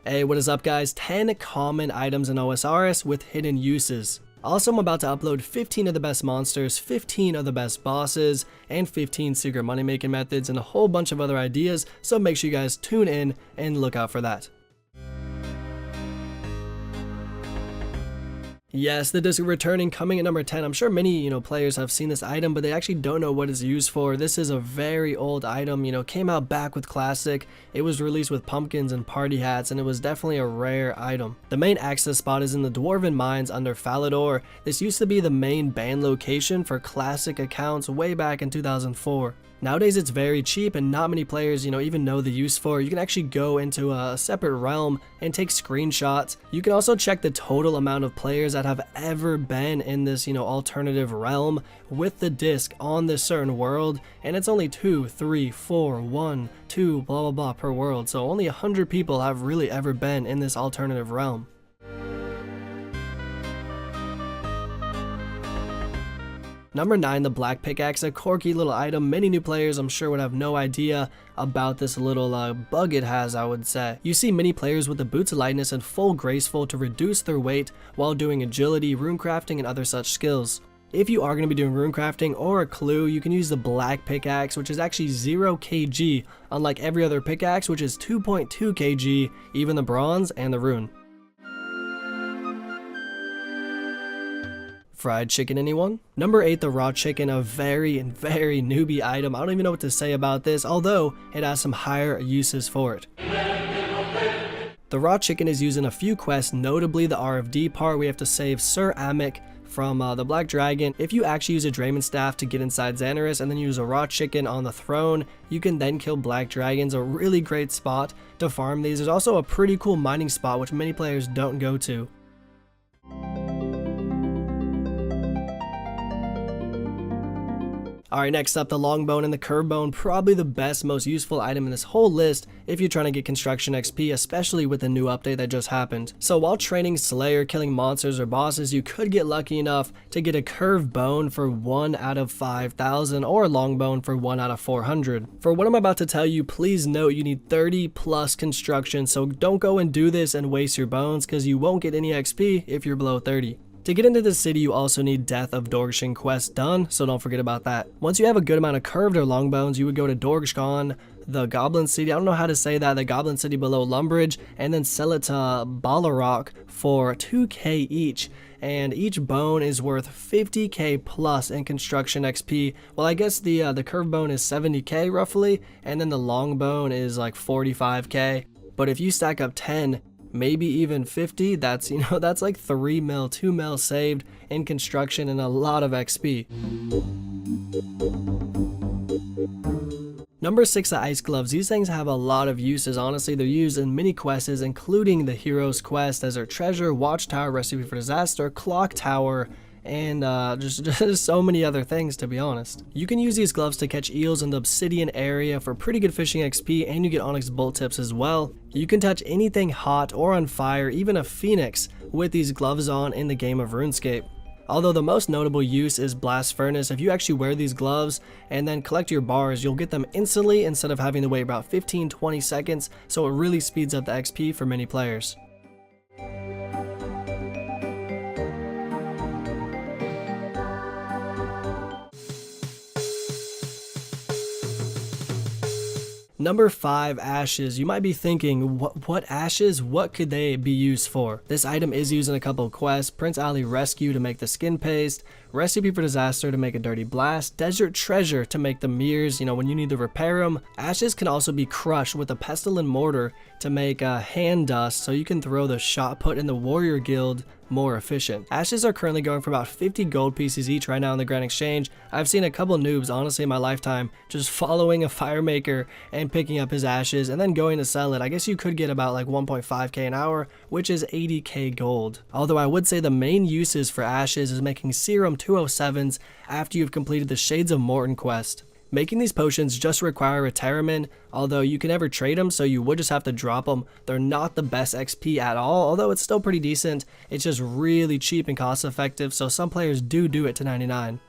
Hey, what is up guys? 10 common items in OSRS with hidden uses. Also, I'm about to upload 15 of the best monsters, 15 of the best bosses, and 15 secret money making methods and a whole bunch of other ideas, so make sure you guys tune in and look out for that. Yes, the disc returning, coming at number 10. I'm sure many, players have seen this item, but they actually don't know what it's used for. This is a very old item, came out back with Classic. It was released with pumpkins and party hats, and it was definitely a rare item. The main access spot is in the Dwarven Mines under Falador. This used to be the main ban location for Classic accounts way back in 2004. Nowadays it's very cheap and not many players, even know the use for. You can actually go into a separate realm and take screenshots. You can also check the total amount of players that have ever been in this, alternative realm with the disc on this certain world, and it's only 2, 3, 4, 1, 2, blah blah blah per world. So only 100 people have really ever been in this alternative realm. Number 9, the Black Pickaxe, a quirky little item. Many new players I'm sure would have no idea about this little bug it has, I would say. You see many players with the Boots of Lightness and full Graceful to reduce their weight while doing agility, runecrafting, and other such skills. If you are going to be doing runecrafting or a clue, you can use the Black Pickaxe, which is actually 0 kg, unlike every other pickaxe, which is 2.2 kg, even the bronze and the rune. Fried chicken, anyone? Number 8, the raw chicken, a very newbie item. I don't even know what to say about this, although it has some higher uses for it. The raw chicken is used in a few quests, notably the RFD part. We have to save Sir Amic from the Black Dragon. If you actually use a Draymond Staff to get inside Xanaris and then use a raw chicken on the throne, you can then kill Black Dragons, a really great spot to farm these. There's also a pretty cool mining spot which many players don't go to. Alright, next up, the long bone and the curve bone, probably the best, most useful item in this whole list if you're trying to get construction XP, especially with the new update that just happened. So while training Slayer, killing monsters or bosses, you could get lucky enough to get a curved bone for 1 out of 5,000 or a long bone for 1 out of 400. For what I'm about to tell you, please note you need 30 plus construction, so don't go and do this and waste your bones because you won't get any XP if you're below 30. To get into the city, you also need Death of Dorgshan quest done, so don't forget about that. Once you have a good amount of curved or long bones, you would go to Dorgshan, the Goblin City, I don't know how to say that, the Goblin City below Lumbridge, and then sell it to Ballarok for 2k each. And each bone is worth 50k plus in construction XP. Well, I guess the curved bone is 70k roughly, and then the long bone is like 45k. But if you stack up 10, maybe even 50, that's that's like 3 mil, 2 mil saved in construction and a lot of XP. Number 6, the ice gloves. These things have a lot of uses. Honestly, they're used in many quests, including the Hero's Quest, Desert Treasure, Watchtower, Recipe for Disaster, Clock Tower, and just so many other things, to be honest. You can use these gloves to catch eels in the obsidian area for pretty good fishing XP, and you get onyx bolt tips as well. You can touch anything hot or on fire, even a phoenix, with these gloves on in the game of RuneScape. Although the most notable use is Blast Furnace. If you actually wear these gloves and then collect your bars, you'll get them instantly instead of having to wait about 15-20 seconds, so it really speeds up the XP for many players. Number 5, ashes. You might be thinking, what ashes? What could they be used for? This item is used in a couple of quests. Prince Ali Rescue to make the skin paste, Recipe for Disaster to make a dirty blast, Desert Treasure to make the mirrors, when you need to repair them. Ashes can also be crushed with a pestle and mortar to make hand dust, so you can throw the shot put in the warrior guild more efficient. Ashes are currently going for about 50 gold pieces each right now in the Grand Exchange. I've seen a couple noobs, honestly, in my lifetime just following a fire maker and picking up his ashes and then going to sell it. I guess you could get about like 1.5k an hour, which is 80k gold. Although I would say the main uses for ashes is making serum 207s after you've completed the Shades of Morton quest. Making these potions just require a Terramin, although you can never trade them, so you would just have to drop them. They're not the best XP at all, although it's still pretty decent. It's just really cheap and cost effective, so some players do it to 99.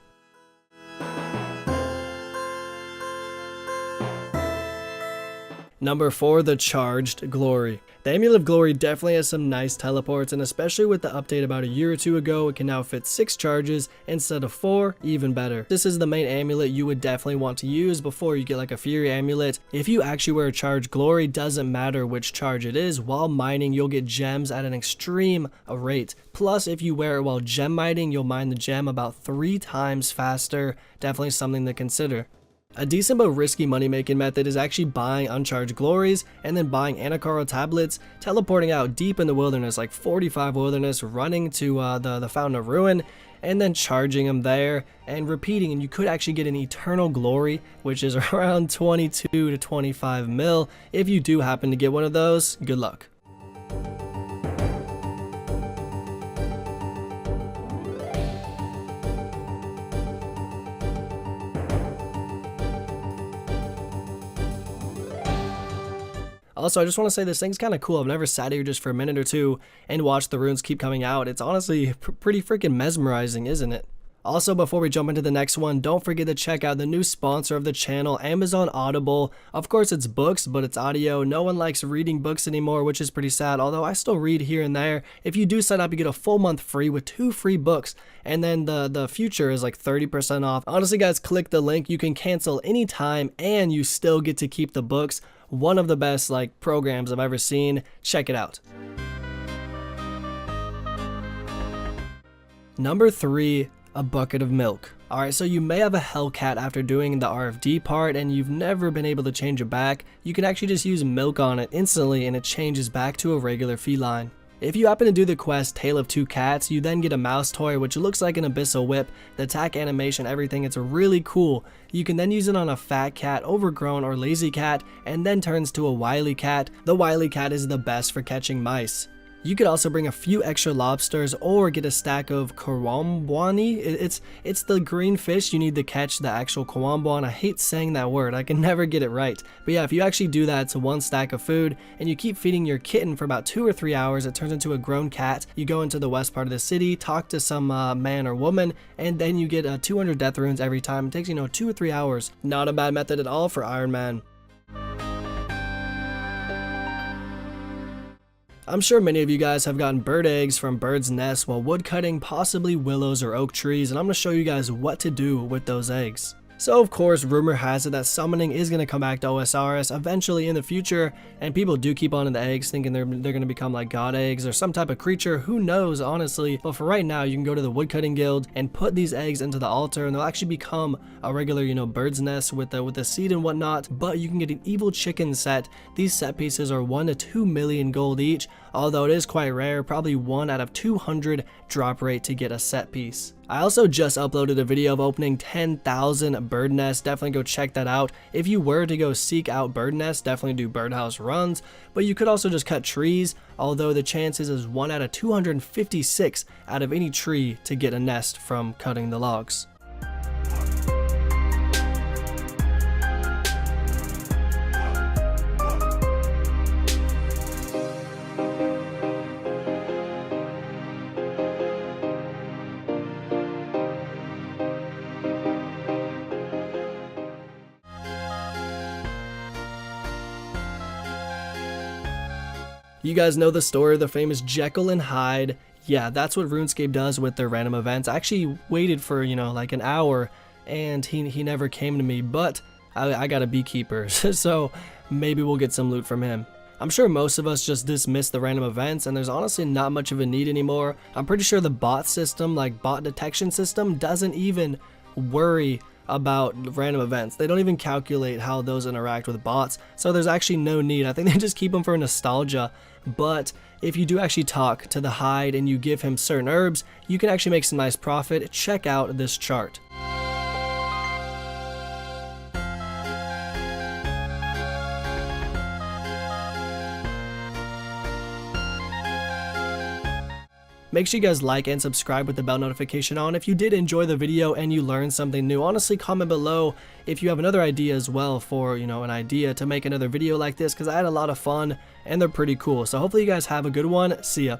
Number 4, the Charged Glory. The Amulet of Glory definitely has some nice teleports, and especially with the update about a year or two ago, it can now fit 6 charges instead of 4, even better. This is the main amulet you would definitely want to use before you get like a Fury amulet. If you actually wear a Charged Glory, doesn't matter which charge it is, while mining you'll get gems at an extreme rate. Plus, if you wear it while gem mining, you'll mine the gem about 3 times faster. Definitely something to consider. A decent but risky money making method is actually buying uncharged glories and then buying Anakaro tablets, teleporting out deep in the wilderness, like 45 wilderness, running to the Fountain of Ruin, and then charging them there and repeating, and you could actually get an eternal glory, which is around 22 to 25 mil. If you do happen to get one of those, good luck. Also, I just want to say this thing's kind of cool. I've never sat here just for a minute or two and watched the runes keep coming out. It's honestly pretty freaking mesmerizing, isn't it? Also, before we jump into the next one, don't forget to check out the new sponsor of the channel, Amazon Audible. Of course, it's books, but it's audio. No one likes reading books anymore, which is pretty sad, although I still read here and there. If you do sign up, you get a full month free with 2 free books, and then the future is like 30% off. Honestly, guys, click the link. You can cancel anytime, and you still get to keep the books. One of the best like programs I've ever seen. Check it out. Number 3, a bucket of milk. Alright, so you may have a Hellcat after doing the RFD part and you've never been able to change it back. You can actually just use milk on it instantly and it changes back to a regular feline. If you happen to do the quest Tale of Two Cats, you then get a mouse toy which looks like an abyssal whip. The attack animation, everything, it's really cool. You can then use it on a fat cat, overgrown, or lazy cat, and then turns to a wily cat. The wily cat is the best for catching mice. You could also bring a few extra lobsters or get a stack of kawambwani. It's the green fish you need to catch the actual kawambwan. I hate saying that word. I can never get it right. But yeah, if you actually do that, it's 1 stack of food and you keep feeding your kitten for about 2 or 3 hours, it turns into a grown cat. You go into the west part of the city, talk to some man or woman, and then you get 200 death runes every time. It takes, 2 or 3 hours. Not a bad method at all for Iron Man. I'm sure many of you guys have gotten bird eggs from birds' nests while woodcutting, possibly willows or oak trees, and I'm going to show you guys what to do with those eggs. So of course, rumor has it that summoning is going to come back to OSRS eventually in the future, and people do keep on to the eggs thinking they're going to become like god eggs or some type of creature. Who knows, honestly, but for right now you can go to the woodcutting guild and put these eggs into the altar and they'll actually become a regular bird's nest with the seed and whatnot. But you can get an evil chicken set. These set pieces are 1 to 2 million gold each, although it is quite rare, probably 1 out of 200 drop rate to get a set piece. I also just uploaded a video of opening 10,000 bird nests. Definitely go check that out. If you were to go seek out bird nests, definitely do birdhouse runs, but you could also just cut trees, although the chances is 1 out of 256 out of any tree to get a nest from cutting the logs. You guys know the story of the famous Jekyll and Hyde. Yeah, that's what RuneScape does with their random events. I actually waited for, like an hour and he never came to me, but I got a beekeeper, so maybe we'll get some loot from him. I'm sure most of us just dismiss the random events and there's honestly not much of a need anymore. I'm pretty sure the bot system, like bot detection system, doesn't even worry about random events. They don't even calculate how those interact with bots, so there's actually no need. I think they just keep them for nostalgia. But if you do actually talk to the Hyde and you give him certain herbs, you can actually make some nice profit. Check out this chart. Make sure you guys like and subscribe with the bell notification on. If you did enjoy the video and you learned something new, honestly comment below if you have another idea as well for, an idea to make another video like this, because I had a lot of fun and they're pretty cool. So hopefully you guys have a good one. See ya.